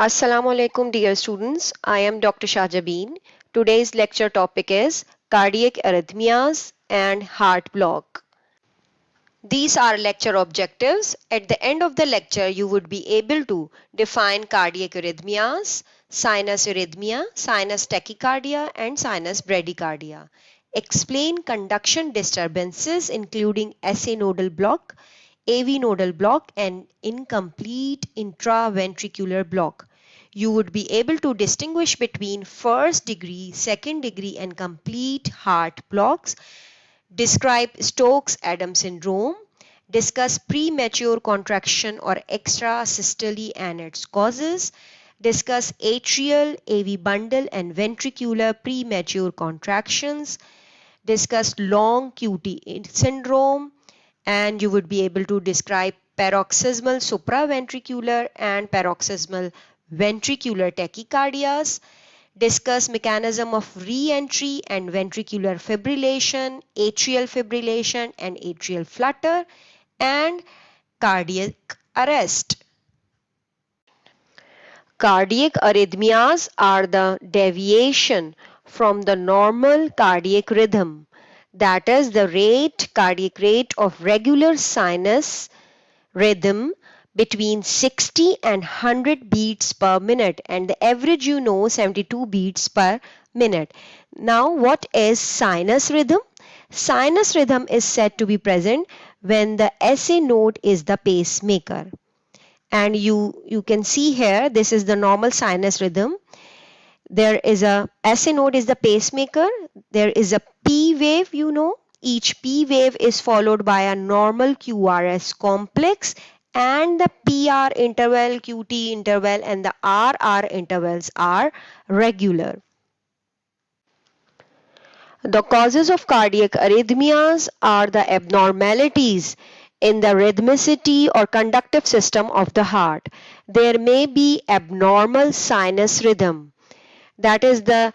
Assalamu alaikum dear students. I am Dr. Shahjabeen. Today's lecture topic is cardiac arrhythmias and heart block. These are lecture objectives. At the end of the lecture, you would be able to define cardiac arrhythmias, sinus arrhythmia, sinus tachycardia, and sinus bradycardia. Explain conduction disturbances including SA nodal block, AV nodal block, and incomplete intraventricular block. You would be able to distinguish between first degree, second degree, and complete heart blocks. Describe Stokes-Adams syndrome. Discuss premature contraction or extrasystole and its causes. Discuss atrial, AV bundle, and ventricular premature contractions. Discuss long QT syndrome, and you would be able to describe paroxysmal supraventricular and paroxysmal ventricular tachycardias. Discuss mechanism of re-entry and ventricular fibrillation, atrial fibrillation and atrial flutter, and cardiac arrest. Cardiac arrhythmias are the deviation from the normal cardiac rhythm, that is the cardiac rate of regular sinus rhythm between 60 and 100 beats per minute, and the average 72 beats per minute. Now what is sinus rhythm? Sinus rhythm is said to be present when the SA node is the pacemaker. And you can see here, this is the normal sinus rhythm. There is a SA node is the pacemaker. There is a P wave, each P wave is followed by a normal QRS complex, and the PR interval, QT interval, and the RR intervals are regular. The causes of cardiac arrhythmias are the abnormalities in the rhythmicity or conductive system of the heart. There may be abnormal sinus rhythm. That is the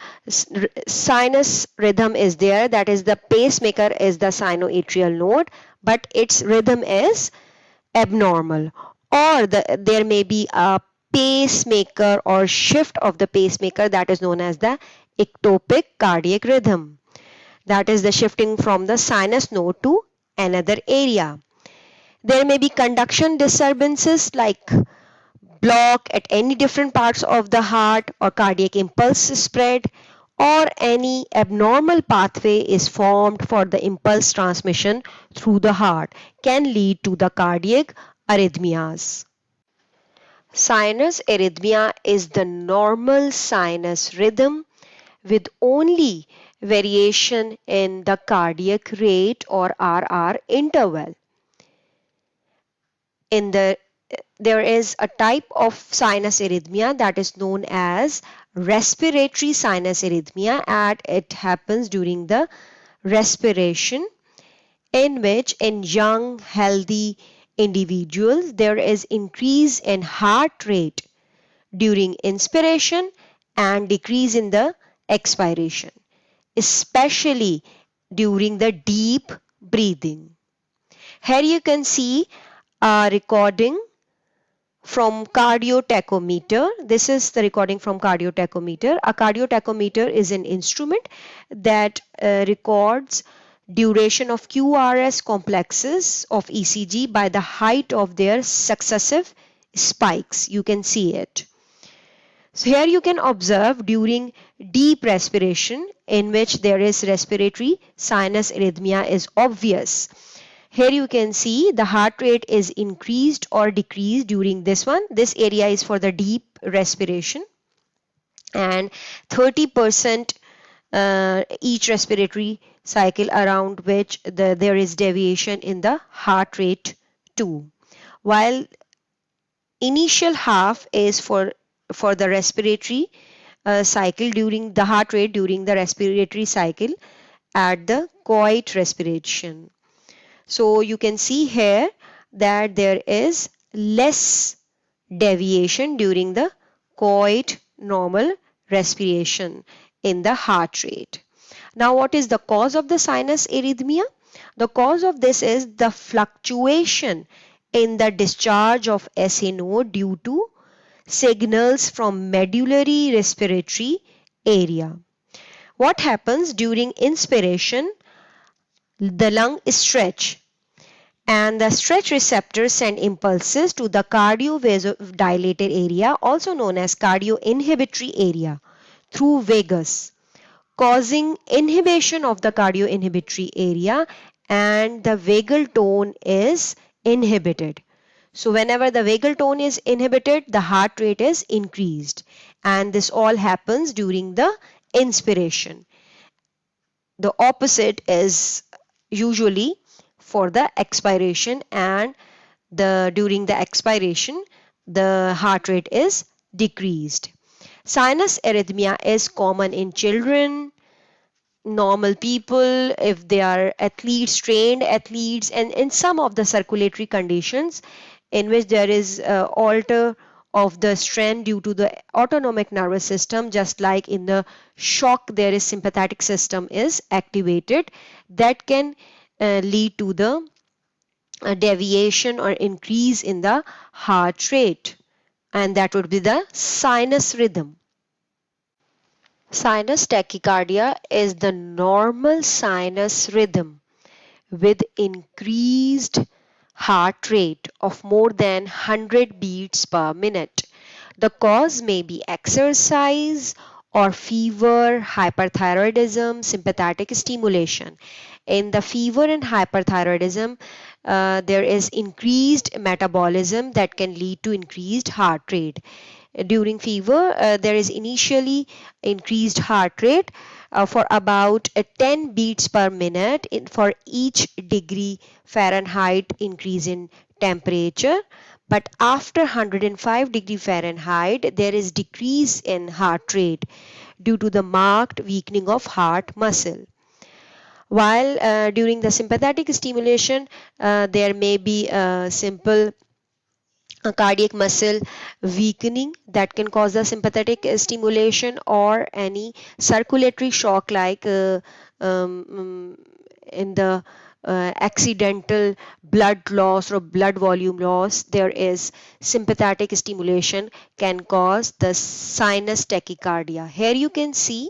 sinus rhythm is there, that is the pacemaker is the sinoatrial node, but its rhythm is abnormal. Or there may be a pacemaker or shift of the pacemaker, that is known as the ectopic cardiac rhythm. That is the shifting from the sinus node to another area. There may be conduction disturbances like block at any different parts of the heart, or cardiac impulse spread, or any abnormal pathway is formed for the impulse transmission through the heart, can lead to the cardiac arrhythmias. Sinus arrhythmia is the normal sinus rhythm with only variation in the cardiac rate or RR interval. There is a type of sinus arrhythmia that is known as respiratory sinus arrhythmia, and it happens during the respiration, in which in young healthy individuals there is increase in heart rate during inspiration and decrease in the expiration, especially during the deep breathing. Here you can see a recording from cardiotachometer. This is the recording from cardiotachometer. A cardiotachometer is an instrument that records duration of QRS complexes of ECG by the height of their successive spikes. You can see it. So here you can observe during deep respiration, in which there is respiratory sinus arrhythmia is obvious. Here you can see the heart rate is increased or decreased during this one. This area is for the deep respiration, and 30% each respiratory cycle, around which there is deviation in the heart rate too. While initial half is for the respiratory cycle, during the heart rate during the respiratory cycle at the quiet respiration. So you can see here that there is less deviation during the quiet normal respiration in the heart rate. Now what is the cause of the sinus arrhythmia? The cause of this is the fluctuation in the discharge of SA node due to signals from medullary respiratory area. What happens during inspiration? The lung is stretched and the stretch receptors send impulses to the cardiovasodilated area, also known as cardioinhibitory area, through vagus, causing inhibition of the cardioinhibitory area, and the vagal tone is inhibited. So whenever the vagal tone is inhibited, the heart rate is increased, and this all happens during the inspiration. The opposite is usually for the expiration, and during the expiration the heart rate is decreased. Sinus arrhythmia is common in children, normal people, if they are athletes, trained athletes, and in some of the circulatory conditions in which there is alter of the strength due to the autonomic nervous system, just like in the shock there is sympathetic system is activated, that can lead to the deviation or increase in the heart rate, and that would be the sinus rhythm. Sinus tachycardia is the normal sinus rhythm with increased heart rate of more than 100 beats per minute. The cause may be exercise or fever, hyperthyroidism, sympathetic stimulation. In the fever and hyperthyroidism, there is increased metabolism that can lead to increased heart rate. During fever, there is initially increased heart rate for about 10 beats per minute for each degree Fahrenheit increase in temperature. But after 105 degree Fahrenheit, there is decrease in heart rate due to the marked weakening of heart muscle. While during the sympathetic stimulation, there may be a simple cardiac muscle weakening that can cause the sympathetic stimulation or any circulatory shock like in the accidental blood loss or blood volume loss. There is sympathetic stimulation can cause the sinus tachycardia. Here you can see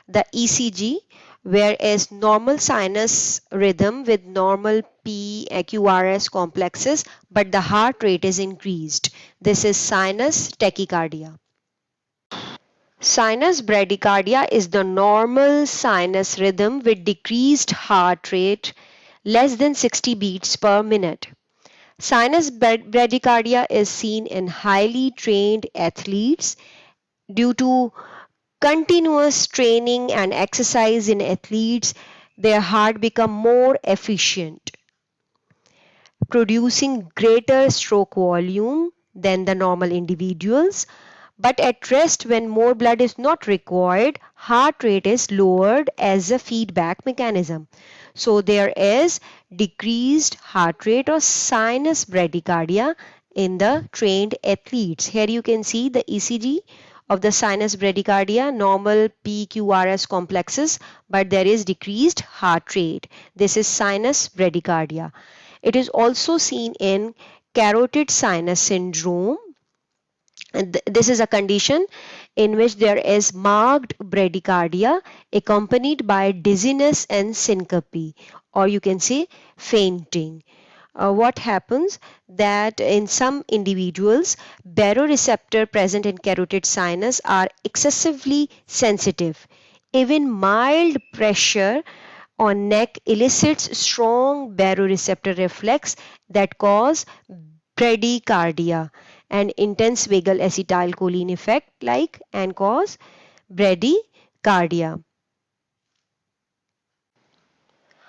the ECG, whereas normal sinus rhythm with normal PQRS complexes, but the heart rate is increased. This is sinus tachycardia. Sinus bradycardia is the normal sinus rhythm with decreased heart rate less than 60 beats per minute. Sinus bradycardia is seen in highly trained athletes due to continuous training and exercise in athletes. Their heart become more efficient, producing greater stroke volume than the normal individuals. But at rest, when more blood is not required, heart rate is lowered as a feedback mechanism. So there is decreased heart rate or sinus bradycardia in the trained athletes. Here you can see the ECG of the sinus bradycardia, normal PQRS complexes, but there is decreased heart rate. This is sinus bradycardia. It is also seen in carotid sinus syndrome. And this is a condition in which there is marked bradycardia accompanied by dizziness and syncope, or you can say fainting. What happens that in some individuals, baroreceptor present in carotid sinus are excessively sensitive. Even mild pressure on neck elicits strong baroreceptor reflex that cause bradycardia, and intense vagal acetylcholine effect and cause bradycardia.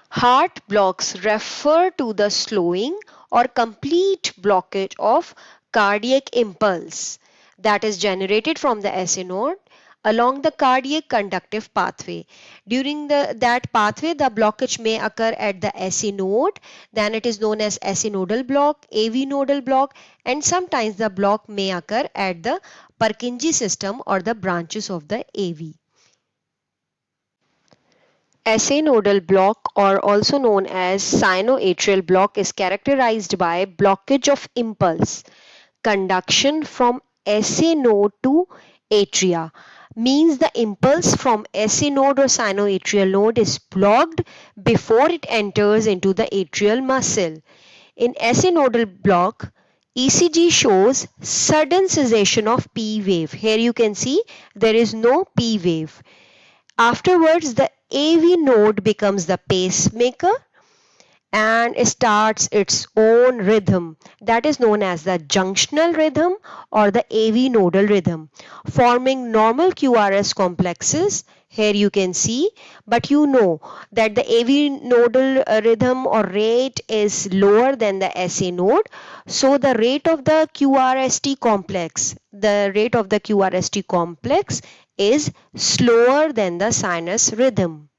Heart blocks refer to the slowing or complete blockage of cardiac impulse that is generated from the SA node along the cardiac conductive pathway. During that pathway, the blockage may occur at the SA node, then it is known as SA nodal block, AV nodal block, and sometimes the block may occur at the Purkinje system or the branches of the AV. SA nodal block, or also known as sinoatrial block, is characterized by blockage of impulse conduction from SA node to atria. Means the impulse from SA node or sinoatrial node is blocked before it enters into the atrial muscle. In SA nodal block, ECG shows sudden cessation of P wave. Here you can see there is no P wave. Afterwards, the AV node becomes the pacemaker and starts its own rhythm that is known as the junctional rhythm or the AV nodal rhythm, forming normal QRS complexes. Here you can see, but you know that the AV nodal rhythm or rate is lower than the SA node. So the rate of the QRST complex is slower than the sinus rhythm.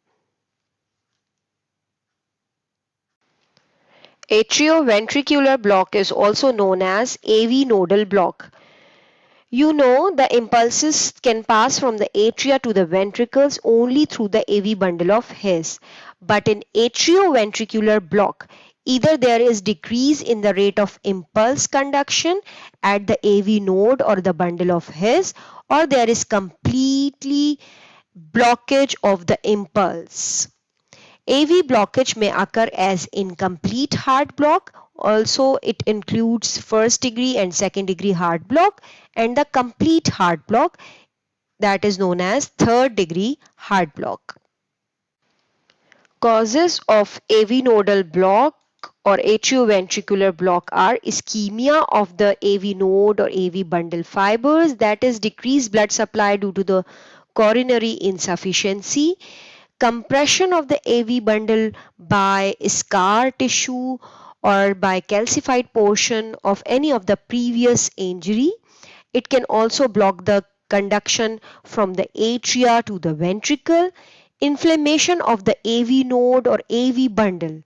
Atrioventricular block is also known as AV nodal block. You know the impulses can pass from the atria to the ventricles only through the AV bundle of His. But in atrioventricular block, either there is decrease in the rate of impulse conduction at the AV node or the bundle of His, or there is completely blockage of the impulse. AV blockage may occur as incomplete heart block. Also, it includes first degree and second degree heart block and the complete heart block that is known as third degree heart block. Causes of AV nodal block or atrioventricular block are ischemia of the AV node or AV bundle fibers, that is decreased blood supply due to the coronary insufficiency, compression of the AV bundle by scar tissue or by calcified portion of any of the previous injury. It can also block the conduction from the atria to the ventricle, inflammation of the AV node or AV bundle.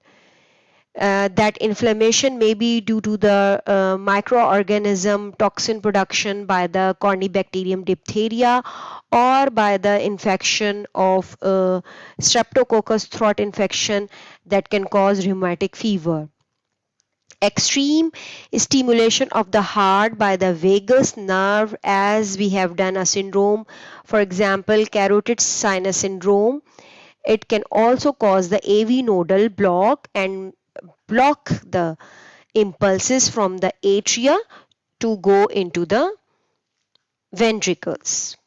That inflammation may be due to the microorganism toxin production by the Corynebacterium diphtheria or by the infection of streptococcus throat infection that can cause rheumatic fever. Extreme stimulation of the heart by the vagus nerve, as we have done a syndrome, for example carotid sinus syndrome. It can also cause the AV nodal block and block the impulses from the atria to go into the ventricles.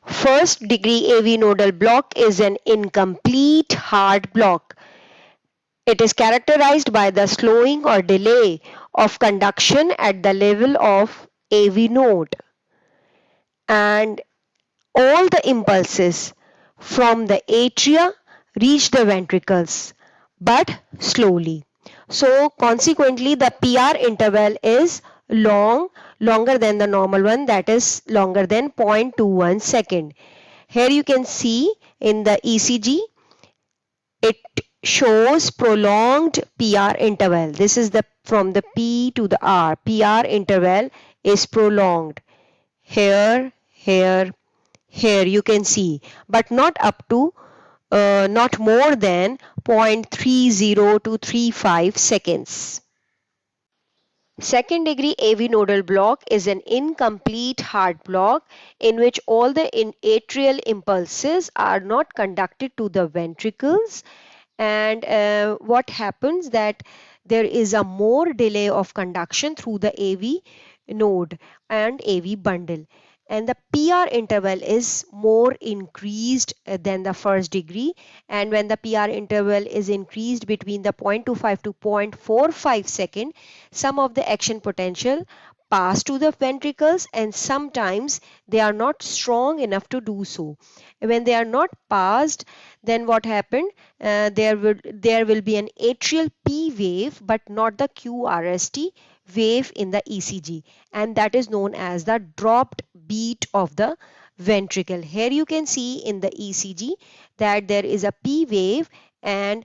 First degree AV nodal block is an incomplete heart block. It is characterized by the slowing or delay of conduction at the level of AV node, and all the impulses from the atria reach the ventricles but slowly. So consequently the PR interval is longer than the normal one, that is longer than 0.21 second. Here you can see in the ECG it shows prolonged PR interval. This is the from the P to the R. PR interval is prolonged. Here, you can see, but not up to not more than 0.30 to 35 seconds. Second degree AV nodal block is an incomplete heart block in which all the atrial impulses are not conducted to the ventricles, and what happens that there is a more delay of conduction through the AV node and AV bundle, and the PR interval is more increased than the first degree. And when the PR interval is increased between the 0.25 to 0.45 second, some of the action potential pass to the ventricles and sometimes they are not strong enough to do so. When they are not passed, then what happened, there will be an atrial P wave but not the QRST wave in the ECG, and that is known as the dropped beat of the ventricle. Here you can see in the ECG that there is a P wave, and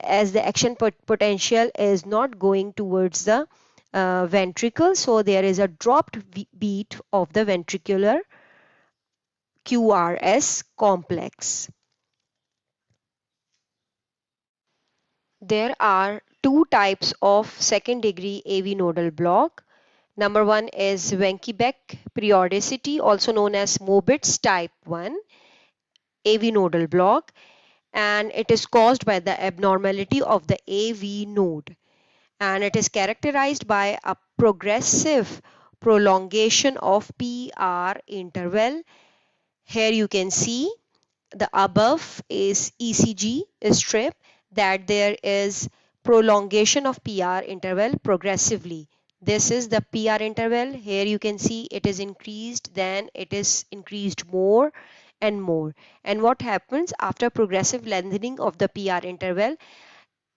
as the action potential is not going towards the ventricle, so there is a dropped beat of the ventricular QRS complex. There are two types of second degree AV nodal block. Number one is Wenckebach periodicity, also known as Mobitz type 1 AV nodal block, and it is caused by the abnormality of the AV node, and it is characterized by a progressive prolongation of PR interval. Here you can see the above is ECG strip, that there is prolongation of PR interval progressively. This is the PR interval. Here you can see it is increased, then it is increased more and more. And what happens after progressive lengthening of the PR interval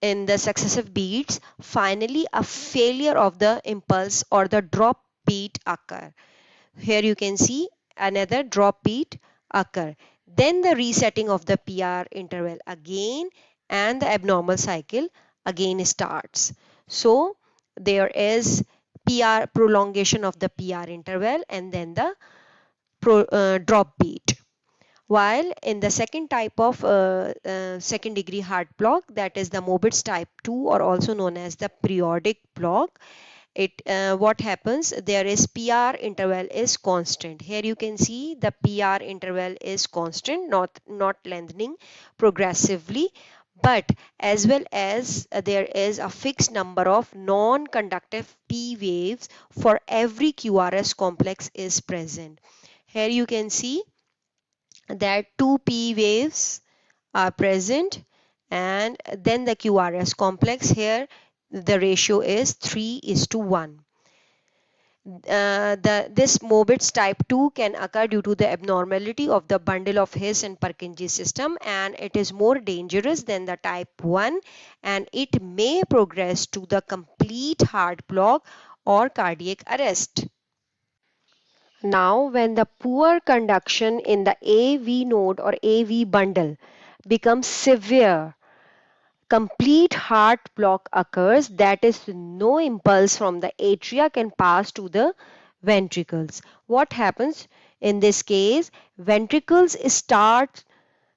in the successive beats, finally a failure of the impulse or the drop beat occur. Here you can see another drop beat occur. Then the resetting of the PR interval again, and the abnormal cycle again starts. So there is PR prolongation of the PR interval and then the drop beat. While in the second type of second degree heart block, that is the Mobitz type 2, or also known as the periodic block, it what happens, there is PR interval is constant. Here you can see the PR interval is constant, not lengthening progressively, but as well as there is a fixed number of non-conductive P waves for every QRS complex is present. Here you can see that two P waves are present, and then the QRS complex, here the ratio is 3:1. This Mobitz type 2 can occur due to the abnormality of the bundle of His and Purkinje system, and it is more dangerous than the type 1, and it may progress to the complete heart block or cardiac arrest. Now, when the poor conduction in the AV node or AV bundle becomes severe, complete heart block occurs, that is, no impulse from the atria can pass to the ventricles. What happens in this case? Ventricles start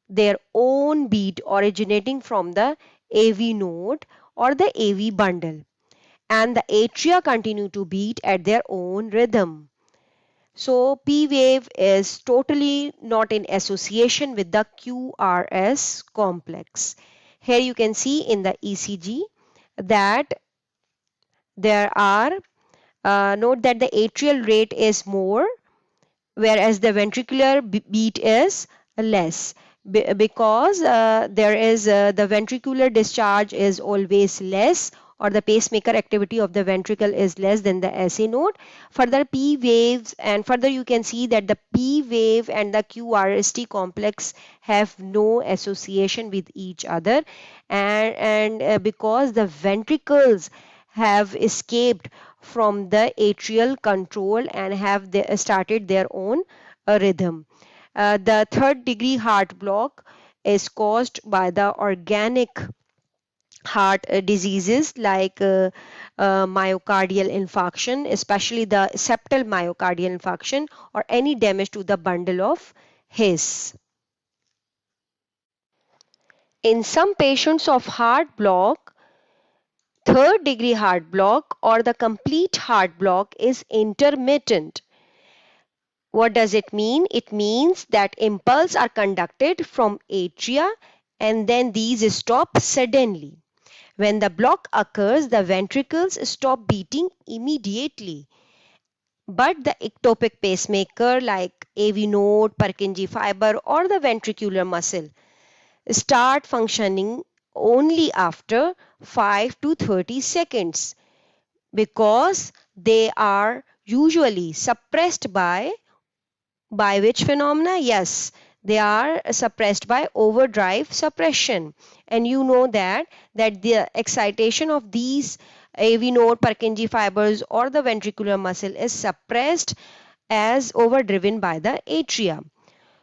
their own beat originating from the AV node or the AV bundle, and the atria continue to beat at their own rhythm. So P wave is totally not in association with the QRS complex. Here you can see in the ECG that there are, note that the atrial rate is more, whereas the ventricular beat is less, because there is the ventricular discharge is always less, or the pacemaker activity of the ventricle is less than the SA node. Further P waves, and further you can see that the P wave and the QRST complex have no association with each other, and because the ventricles have escaped from the atrial control and have started their own rhythm. The third degree heart block is caused by the organic heart diseases like myocardial infarction, especially the septal myocardial infarction, or any damage to the bundle of His. In some patients of heart block, third degree heart block or the complete heart block is intermittent. What does it mean? It means that impulses are conducted from atria and then these stop suddenly. When the block occurs, the ventricles stop beating immediately. But the ectopic pacemaker like AV node, Purkinje fiber, or the ventricular muscle start functioning only after 5 to 30 seconds, because they are usually suppressed by which phenomena? Yes, they are suppressed by overdrive suppression. And you know that the excitation of these AV node, Purkinje fibers, or the ventricular muscle is suppressed as overdriven by the atria.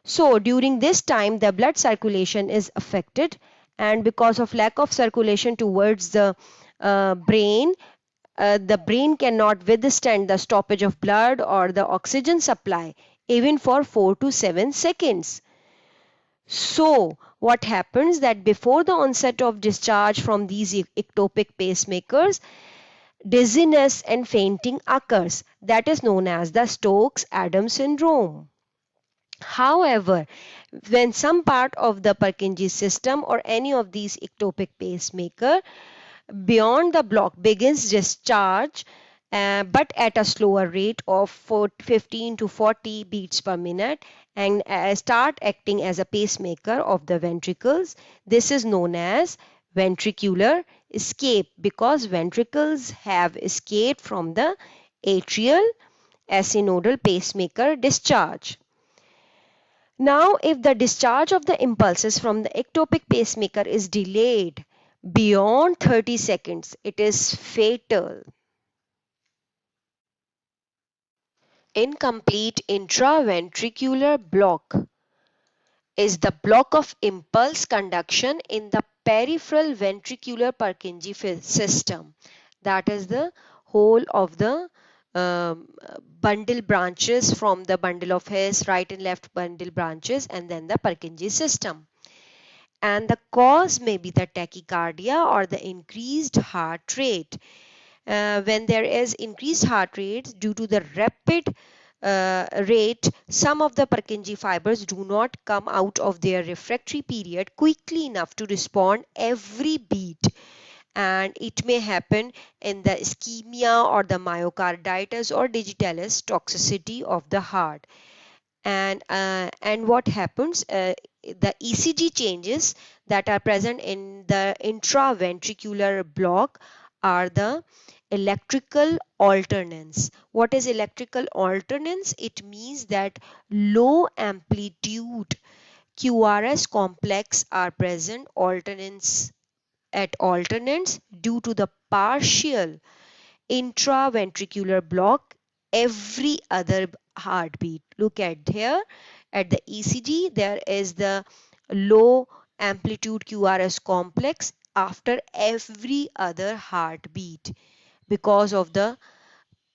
So during this time, the blood circulation is affected, and because of lack of circulation towards brain, the brain cannot withstand the stoppage of blood or the oxygen supply even for 4 to 7 seconds. So what happens that before the onset of discharge from these ectopic pacemakers, dizziness and fainting occurs. That is known as the Stokes-Adams syndrome. However, when some part of the Purkinje system or any of these ectopic pacemaker beyond the block begins discharge, but at a slower rate of 15 to 40 beats per minute, and start acting as a pacemaker of the ventricles. This is known as ventricular escape, because ventricles have escaped from the atrial synodal pacemaker discharge. Now, if the discharge of the impulses from the ectopic pacemaker is delayed beyond 30 seconds, it is fatal. Incomplete intraventricular block is the block of impulse conduction in the peripheral ventricular Purkinje system. That is the whole of the bundle branches from the bundle of His, right and left bundle branches, and then the Purkinje system. And the cause may be the tachycardia or the increased heart rate. When there is increased heart rate due to the rapid rate, some of the Purkinje fibers do not come out of their refractory period quickly enough to respond every beat, and it may happen in the ischemia or the myocarditis or digitalis toxicity of the heart. And what happens, the ECG changes that are present in the intraventricular block are the electrical alternance. What is electrical alternance? It means that low amplitude QRS complex are present alternance at alternance due to the partial intraventricular block every other heartbeat. Look at here at the ECG, there is the low amplitude QRS complex after every other heartbeat because of the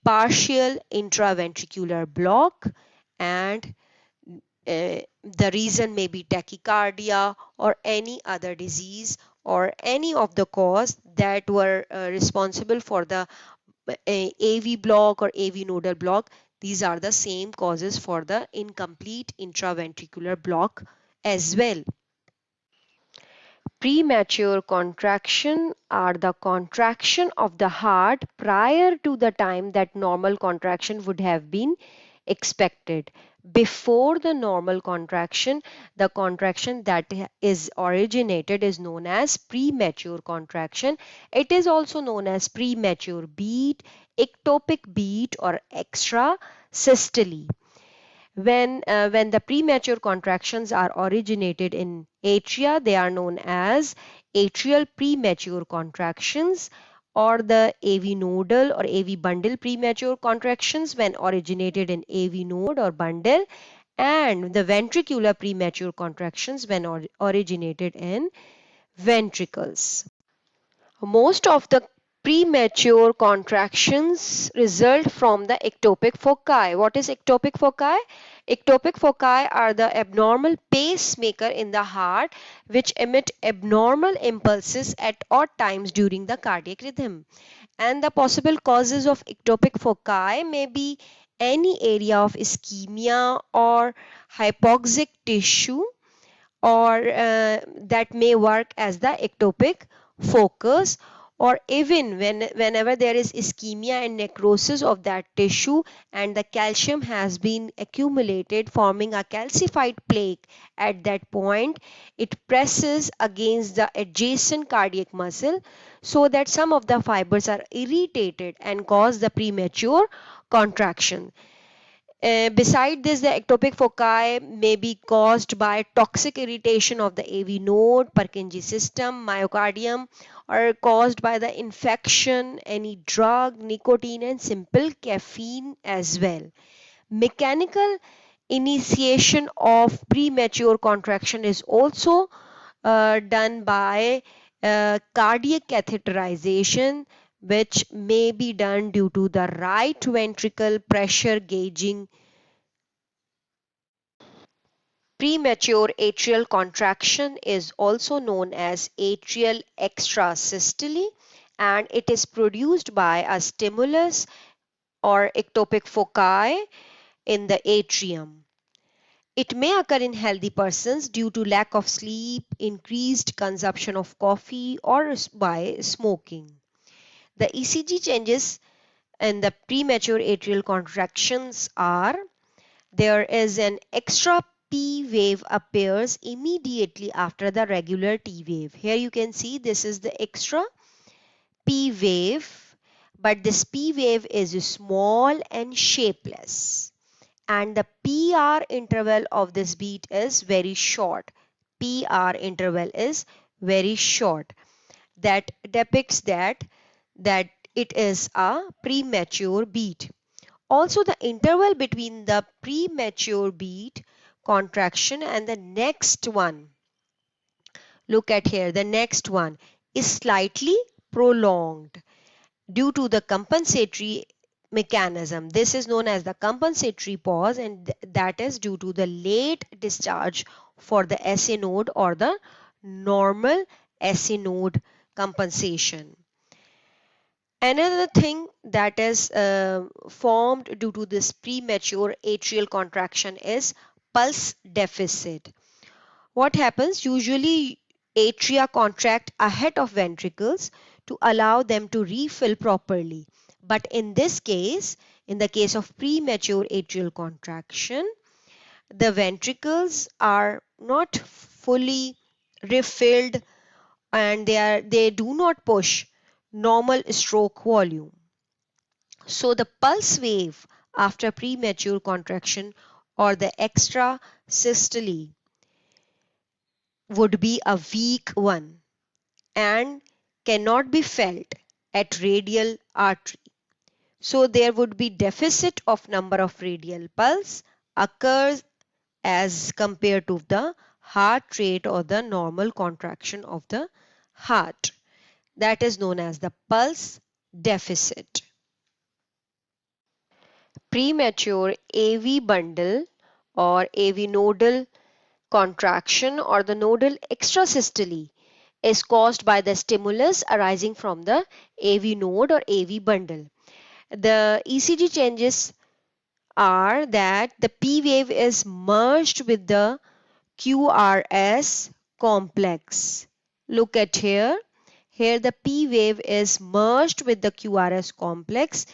partial intraventricular block, and the reason may be tachycardia or any other disease or any of the cause that were responsible for the AV block or AV nodal block. These are the same causes for the incomplete intraventricular block as well. Premature contraction are the contraction of the heart prior to the time that normal contraction would have been expected. Before the normal contraction, the contraction that is originated is known as premature contraction. It is also known as premature beat, ectopic beat, or extra systole. When the premature contractions are originated in atria, they are known as atrial premature contractions, or the AV nodal or AV bundle premature contractions when originated in AV node or bundle, and the ventricular premature contractions when originated in ventricles. Most of the premature contractions result from the ectopic foci. What is ectopic foci? Ectopic foci are the abnormal pacemaker in the heart which emit abnormal impulses at odd times during the cardiac rhythm. And the possible causes of ectopic foci may be any area of ischemia or hypoxic tissue, or that may work as the ectopic focus, or even whenever there is ischemia and necrosis of that tissue and the calcium has been accumulated forming a calcified plaque. At that point, it presses against the adjacent cardiac muscle so that some of the fibers are irritated and cause the premature contraction. Beside this, the ectopic foci may be caused by toxic irritation of the AV node, Purkinje system, myocardium, or caused by the infection, any drug, nicotine, and simple caffeine as well. Mechanical initiation of premature contraction is also done by cardiac catheterization, which may be done due to the right ventricle pressure gauging. Premature atrial contraction is also known as atrial extrasystole, and it is produced by a stimulus or ectopic foci in the atrium. It may occur in healthy persons due to lack of sleep, increased consumption of coffee, or by smoking. The ECG changes in the premature atrial contractions are: there is an extra P wave appears immediately after the regular T wave. Here you can see this is the extra P wave, but this P wave is small and shapeless. And the PR interval of this beat is very short. PR interval is very short. That depicts that it is a premature beat. Also, the interval between the premature beat contraction and the next one, look at here, the next one is slightly prolonged due to the compensatory mechanism. This is known as the compensatory pause, and that is due to the late discharge for the SA node or the normal SA node compensation. Another thing that is formed due to this premature atrial contraction is pulse deficit. What happens? Usually atria contract ahead of ventricles to allow them to refill properly. But in this case, in the case of premature atrial contraction, the ventricles are not fully refilled and they do not push normal stroke volume. So the pulse wave after premature contraction or the extra systole would be a weak one and cannot be felt at radial artery. So there would be deficit of number of radial pulse occurs as compared to the heart rate or the normal contraction of the heart. That is known as the pulse deficit. Premature AV bundle or AV nodal contraction or the nodal extrasystole is caused by the stimulus arising from the AV node or AV bundle. The ECG changes are that the P wave is merged with the QRS complex. Look at here. Here the P wave is merged with the QRS complex,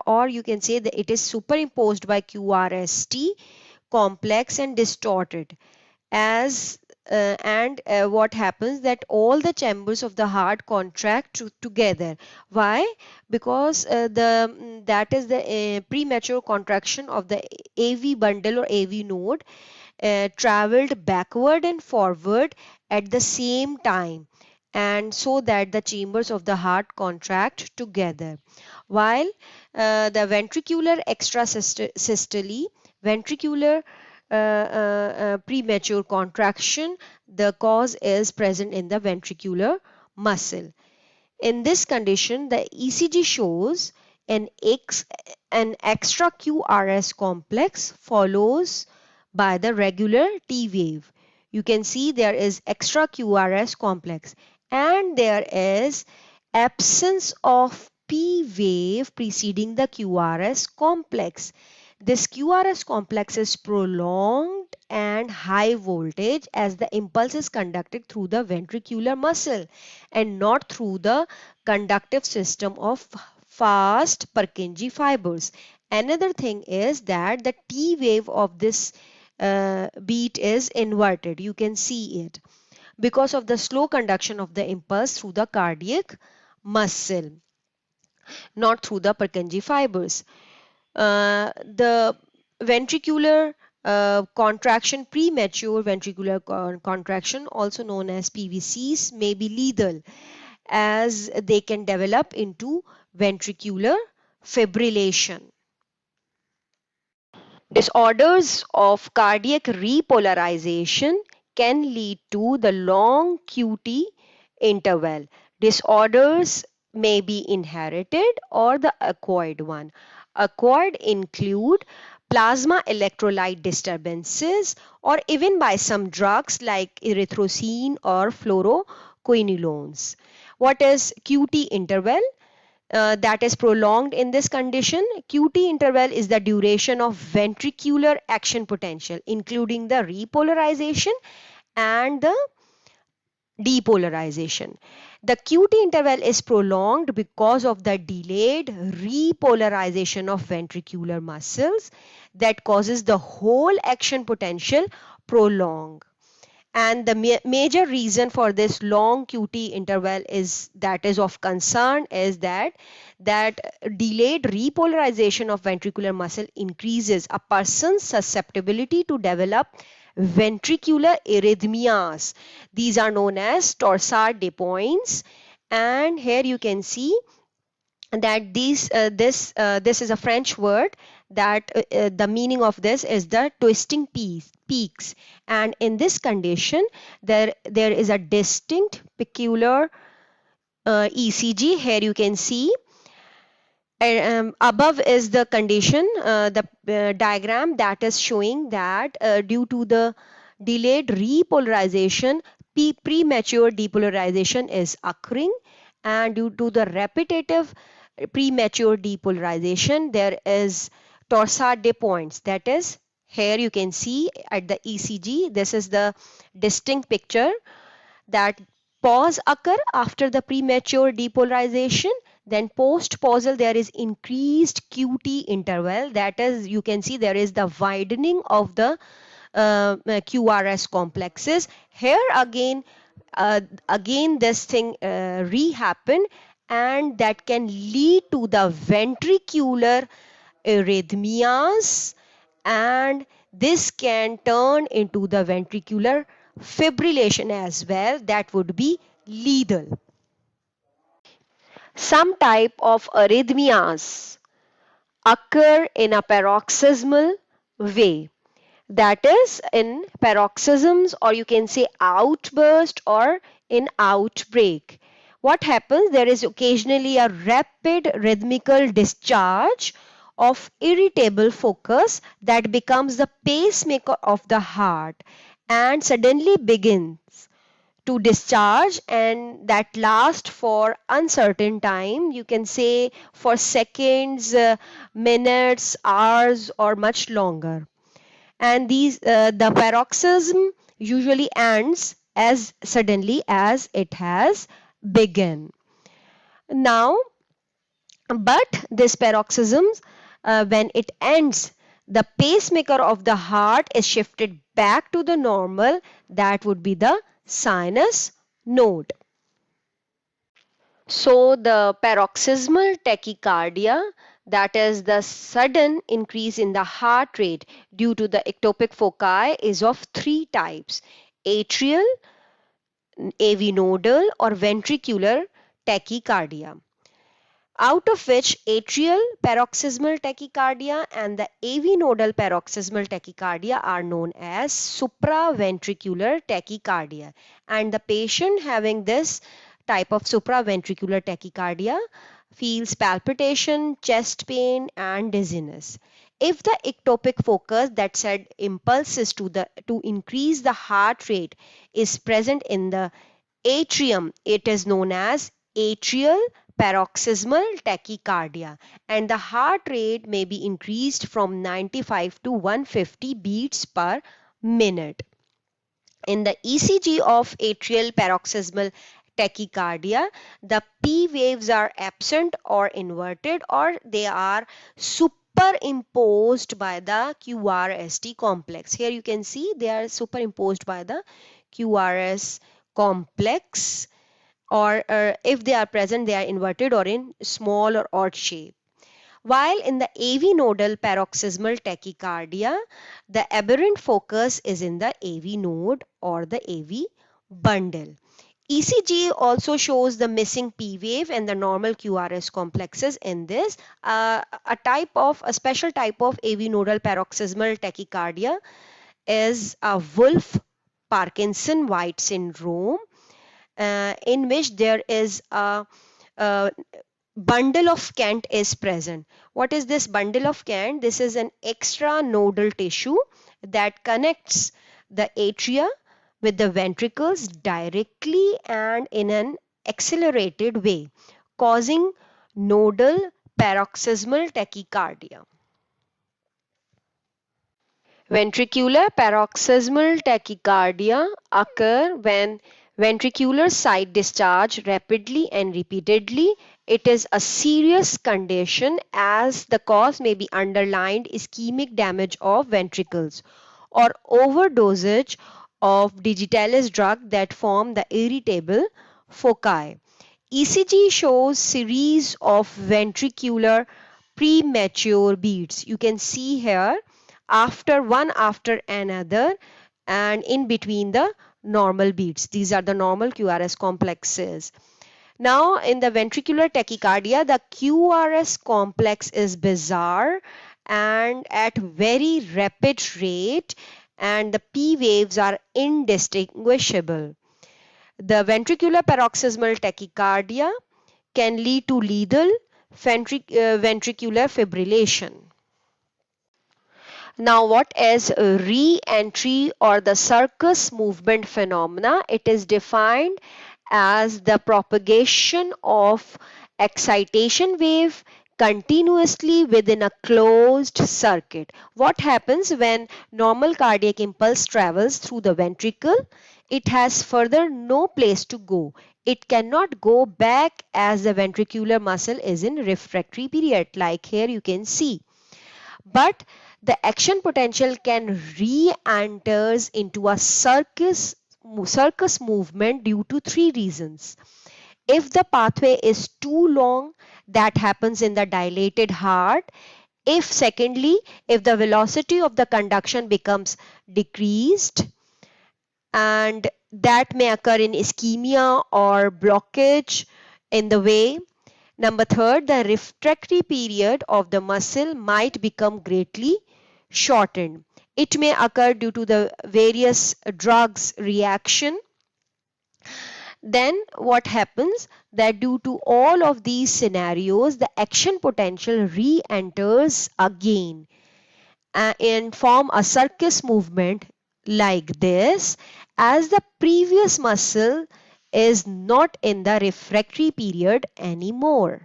or you can say that it is superimposed by QRST complex and distorted. What happens that all the chambers of the heart contract together. Why? Because that is the premature contraction of the AV bundle or AV node traveled backward and forward at the same time, and so that the chambers of the heart contract together. While the ventricular extrasystole, ventricular premature contraction, the cause is present in the ventricular muscle. In this condition, the ECG shows an extra QRS complex follows by the regular T wave. You can see there is extra QRS complex and there is absence of P wave preceding the QRS complex. This QRS complex is prolonged and high voltage as the impulse is conducted through the ventricular muscle and not through the conductive system of fast Purkinje fibers. Another thing is that the T wave of this beat is inverted. You can see it because of the slow conduction of the impulse through the cardiac muscle, not through the Purkinje fibers. The ventricular contraction, premature ventricular contraction, also known as PVCs, may be lethal as they can develop into ventricular fibrillation. Disorders of cardiac repolarization can lead to the long QT interval. Disorders may be inherited or the acquired one. Acquired include plasma electrolyte disturbances or even by some drugs like erythrocin or fluoroquinolones. What is QT interval? That is prolonged in this condition. QT interval is the duration of ventricular action potential, including the repolarization and the depolarization. The QT interval is prolonged because of the delayed repolarization of ventricular muscles that causes the whole action potential prolong. And the major reason for this long QT interval is that is of concern is that delayed repolarization of ventricular muscle increases a person's susceptibility to develop ventricular arrhythmias. These are known as torsades de pointes, and here you can see that this is a French word that the meaning of this is the twisting peaks, and in this condition there is a distinct peculiar ECG. Here you can see above is the condition, the diagram that is showing that due to the delayed repolarization, premature depolarization is occurring, and due to the repetitive premature depolarization, there is torsade de pointes. That is, here you can see at the ECG, this is the distinct picture that pause occur after the premature depolarization. Then post-pausal there is increased QT interval, that is you can see there is the widening of the QRS complexes. Here again this thing re-happen, and that can lead to the ventricular arrhythmias, and this can turn into the ventricular fibrillation as well, that would be lethal. Some type of arrhythmias occur in a paroxysmal way, that is in paroxysms, or you can say outburst or in outbreak. What happens? There is occasionally a rapid rhythmical discharge of irritable focus that becomes the pacemaker of the heart and suddenly begins to discharge, and that lasts for uncertain time, you can say for seconds, minutes, hours, or much longer. And the paroxysm usually ends as suddenly as it has begun. Now, but this paroxysm, when it ends, the pacemaker of the heart is shifted back to the normal, that would be the sinus node. So the paroxysmal tachycardia, that is the sudden increase in the heart rate due to the ectopic foci, is of three types: atrial, AV nodal, or ventricular tachycardia, out of which atrial paroxysmal tachycardia and the AV nodal paroxysmal tachycardia are known as supraventricular tachycardia. And the patient having this type of supraventricular tachycardia feels palpitation, chest pain, and dizziness. If the ectopic focus that said impulses to increase the heart rate is present in the atrium, it is known as atrial paroxysmal tachycardia, and the heart rate may be increased from 95 to 150 beats per minute. In the ECG of atrial paroxysmal tachycardia, the P waves are absent or inverted, or they are superimposed by the QRST complex. Here you can see they are superimposed by the QRS complex, or if they are present, they are inverted or in small or odd shape. While in the AV nodal paroxysmal tachycardia, the aberrant focus is in the AV node or the AV bundle. ECG also shows the missing P wave and the normal QRS complexes in this. A special type of AV nodal paroxysmal tachycardia is a Wolff-Parkinson-White syndrome, in which there is a bundle of Kent is present. What is this bundle of Kent? This is an extra nodal tissue that connects the atria with the ventricles directly and in an accelerated way, causing nodal paroxysmal tachycardia. Ventricular paroxysmal tachycardia occur when ventricular side discharge rapidly and repeatedly. It is a serious condition as the cause may be underlined ischemic damage of ventricles or overdosage of digitalis drug that form the irritable foci. ECG shows series of ventricular premature beats. You can see here after another and in between the normal beats. These are the normal QRS complexes. Now in the ventricular tachycardia, the QRS complex is bizarre and at very rapid rate, and the P waves are indistinguishable. The ventricular paroxysmal tachycardia can lead to lethal ventricular fibrillation. Now, what is re-entry or the circus movement phenomena? It is defined as the propagation of excitation wave continuously within a closed circuit. What happens when normal cardiac impulse travels through the ventricle? It has further no place to go. It cannot go back as the ventricular muscle is in refractory period, like here you can see. But the action potential can re-enters into a circus movement due to three reasons. If the pathway is too long, that happens in the dilated heart. If the velocity of the conduction becomes decreased, and that may occur in ischemia or blockage in the way. Number third, the refractory period of the muscle might become greatly shortened. It may occur due to the various drugs reaction. Then what happens that due to all of these scenarios, the action potential re-enters again and form a circus movement like this, as the previous muscle is not in the refractory period anymore.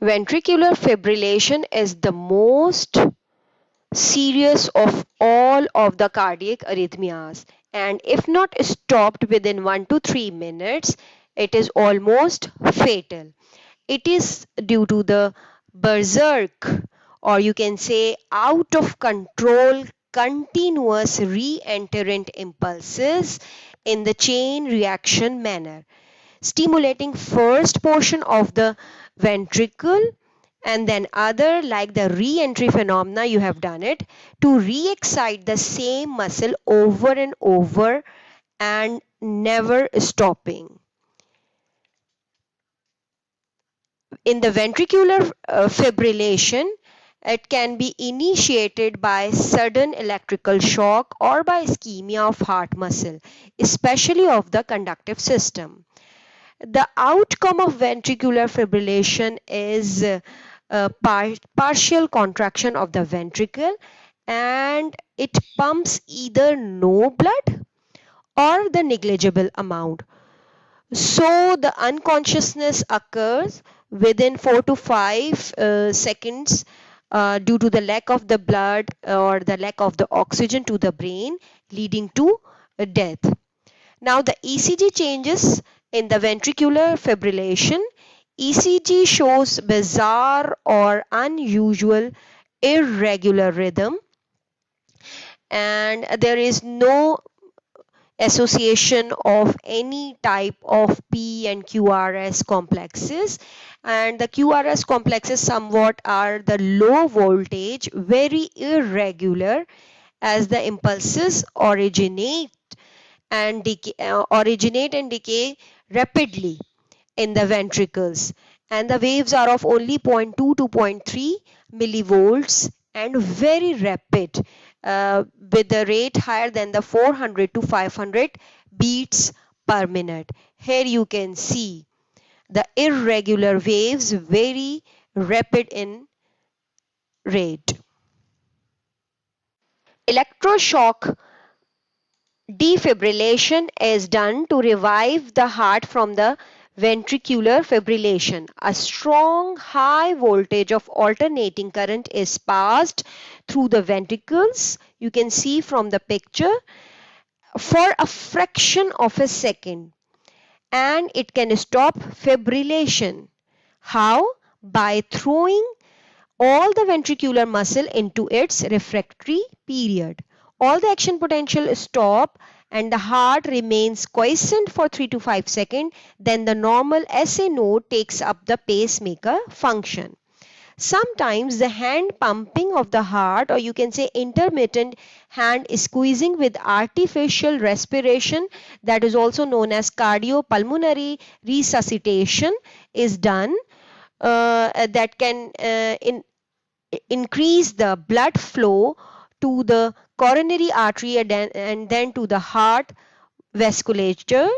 Ventricular fibrillation is the most serious of all of the cardiac arrhythmias, and if not stopped within 1 to 3 minutes, it is almost fatal. It is due to the berserk, or you can say out of control, continuous re-entrant impulses in the chain reaction manner, stimulating first portion of the ventricle and then other, like the re-entry phenomena you have done it, to re-excite the same muscle over and over and never stopping. In the ventricular fibrillation, it can be initiated by sudden electrical shock or by ischemia of heart muscle, especially of the conductive system. The outcome of ventricular fibrillation is partial contraction of the ventricle, and it pumps either no blood or the negligible amount. So the unconsciousness occurs within 4 to 5 seconds due to the lack of the blood or the lack of the oxygen to the brain, leading to death. Now the ECG changes in the ventricular fibrillation. ECG shows bizarre or unusual irregular rhythm, and there is no association of any type of P and QRS complexes, and the QRS complexes somewhat are the low voltage, very irregular, as the impulses originate and decay rapidly in the ventricles, and the waves are of only 0.2 to 0.3 millivolts and very rapid, with the rate higher than the 400 to 500 beats per minute. Here you can see the irregular waves, very rapid in rate. Electroshock Defibrillation is done to revive the heart from the ventricular fibrillation. A strong high voltage of alternating current is passed through the ventricles. You can see from the picture for a fraction of a second, and it can stop fibrillation. How? By throwing all the ventricular muscle into its refractory period. All the action potential stop and the heart remains quiescent for 3 to 5 seconds. Then the normal SA node takes up the pacemaker function. Sometimes the hand pumping of the heart, or you can say intermittent hand squeezing with artificial respiration, that is also known as cardiopulmonary resuscitation, is done. That can increase the blood flow to the coronary artery and then to the heart vasculature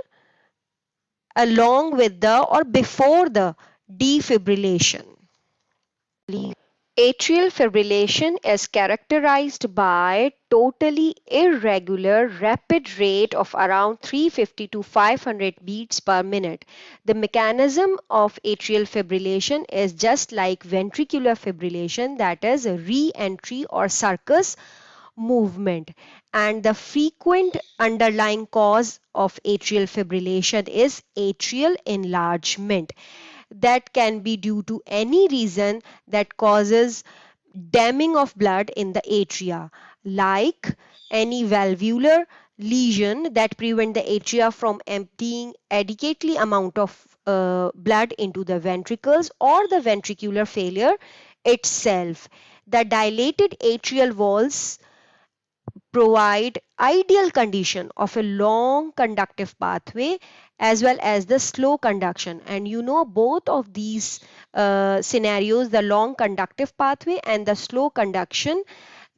along with the or before the defibrillation. Atrial fibrillation is characterized by totally irregular rapid rate of around 350 to 500 beats per minute. The mechanism of atrial fibrillation is just like ventricular fibrillation, that is re-entry or circus movement, and the frequent underlying cause of atrial fibrillation is atrial enlargement. That can be due to any reason that causes damming of blood in the atria, like any valvular lesion that prevent the atria from emptying adequately amount of blood into the ventricles, or the ventricular failure itself. The dilated atrial walls provide ideal condition of a long conductive pathway as well as the slow conduction, and you know both of these scenarios, the long conductive pathway and the slow conduction,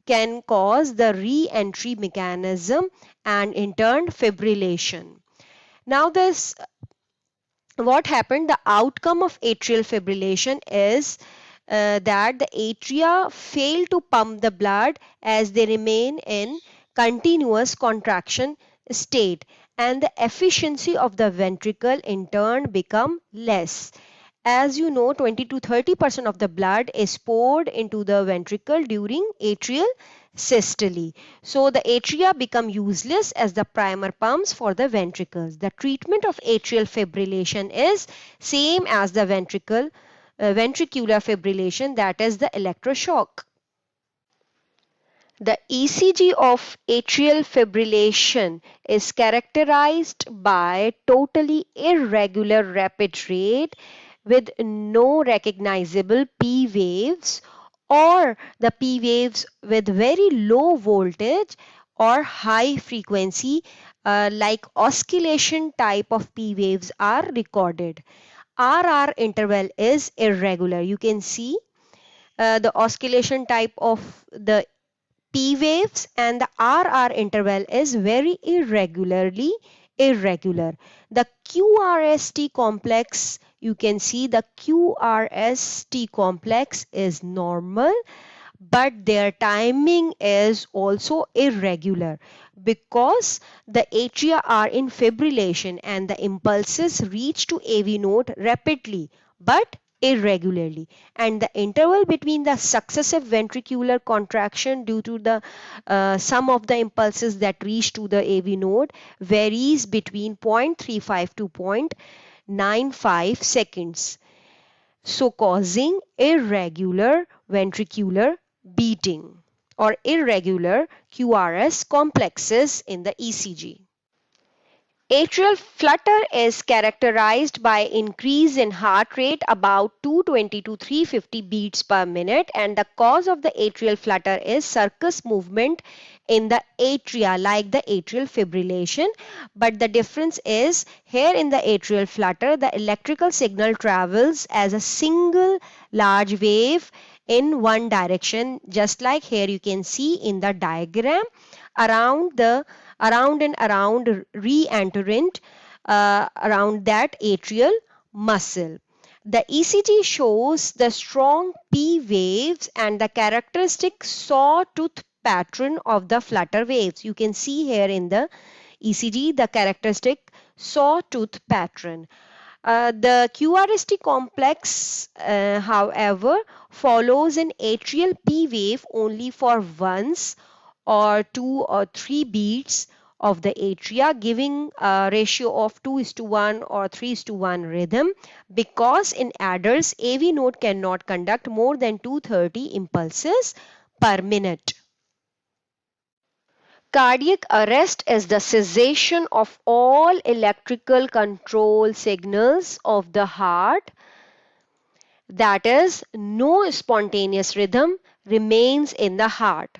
can cause the re-entry mechanism and in turn fibrillation. Now this what happened, the outcome of atrial fibrillation is that the atria fail to pump the blood as they remain in continuous contraction state, and the efficiency of the ventricle in turn become less. As you know, 20 to 30% of the blood is poured into the ventricle during atrial systole. So the atria become useless as the primer pumps for the ventricles. The treatment of atrial fibrillation is same as the ventricular fibrillation, that is the electroshock. The ECG of atrial fibrillation is characterized by totally irregular rapid rate with no recognizable P waves, or the P waves with very low voltage or high frequency, like oscillation type of P waves are recorded. RR interval is irregular. You can see the oscillation type of the P waves and the RR interval is very irregular. The QRST complex, you can see the QRST complex is normal, but their timing is also irregular because the atria are in fibrillation and the impulses reach to AV node rapidly but irregularly, and the interval between the successive ventricular contraction due to the sum of the impulses that reach to the AV node varies between 0.35 to 0.95 seconds, so causing irregular ventricular beating or irregular QRS complexes in the ECG. Atrial flutter is characterized by increase in heart rate about 220 to 350 beats per minute, and the cause of the atrial flutter is circus movement in the atria, like the atrial fibrillation. But the difference is here in the atrial flutter, the electrical signal travels as a single large wave in one direction, just like here you can see in the diagram around and around re-entrant around that atrial muscle. The ECG shows the strong P waves and the characteristic sawtooth pattern of the flutter waves. You can see here in the ECG, the characteristic sawtooth pattern. The QRST complex, however, follows an atrial P wave only for once or 2 or 3 beats of the atria, giving a ratio of 2:1 or 3:1 rhythm, because in adults AV node cannot conduct more than 230 impulses per minute. Cardiac arrest is the cessation of all electrical control signals of the heart, that is, no spontaneous rhythm remains in the heart.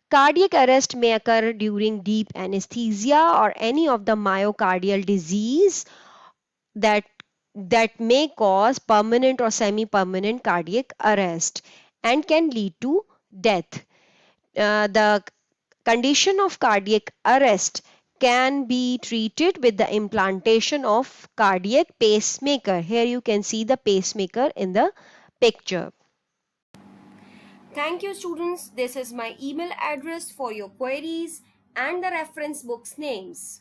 Cardiac arrest may occur during deep anesthesia or any of the myocardial disease that may cause permanent or semi-permanent cardiac arrest and can lead to death. The condition of cardiac arrest can be treated with the implantation of cardiac pacemaker. Here you can see the pacemaker in the picture. Thank you, students. This is my email address for your queries and the reference books names.